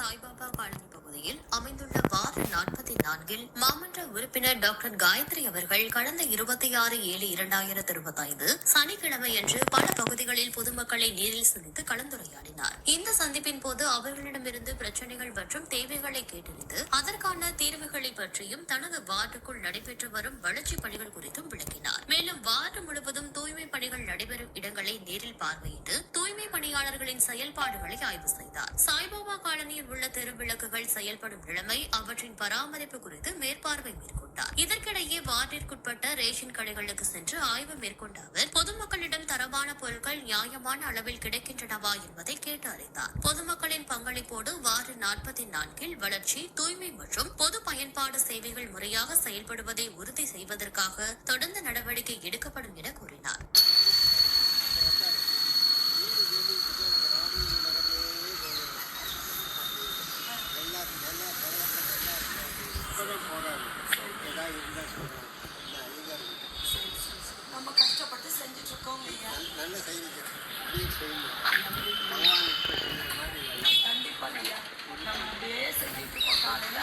Saibaba colony பகுதியில் அமைந்துள்ள ward 44 மாமன்ற உறுப்பினர் டாக்டர் காயத்ரி அவர்கள் கடந்த 26/7/2025 சனிக்கிழமையன்று பல பகுதிகளில் பொதுமக்களை நேரில் சந்தித்து கலந்துரையாடினார். இந்த சந்திப்பின் போது அவர்களிடமிருந்து பிரச்சினைகள் மற்றும் தேவைகளை கேட்டறிந்து அதற்கான தீர்வுகளை பற்றியும் தனது வார்டுக்குள் நடைபெற்று வரும் வளர்ச்சிப் பணிகள் குறித்தும் விளக்கினார். மேலும் வார்டு முழுவதும் தூய்மை பணிகள் நடைபெறும் இடங்களை நேரில் பார்வையிட்டு தூய்மை பணியாளர்களின் செயல்பாடுகளை ஆய்வு செய்தார். சாய்பாபா காலனியில் உள்ள தெருவிளக்குகள் செயல்படும் நிலைமை, அவற்றின் பராமரிப்பு குறித்து மேற்பார்வை மேற்கொண்டார். இதற்கிடையே வார்டிற்குட்பட்ட ரேஷன் கடைகளுக்கு சென்று ஆய்வு மேற்கொண்ட அவர் பொதுமக்களிடம் தரமான பொருட்கள் நியாயமான அளவில் கிடைக்கின்றனவா என்பதை கேட்டு அறிந்தார். பொதுமக்களின் பங்களிப்போடு வார்டு 44 வளர்ச்சி, தூய்மை மற்றும் பொது பயன்பாடு சேவைகள் முறையாக செயல்படுவதை உறுதி செய்வதற்காக தொடர்ந்து நடவடிக்கை எடுக்கப்படும் என கூறினார். நம்ம கஷ்டப்பட்டு செஞ்சுட்டு இருக்கோம் ஐயா. நல்ல செய்யுங்க, கண்டிப்பா ஐயா. நம்ம அப்படியே செஞ்சுட்டு இருக்கோம். காலையில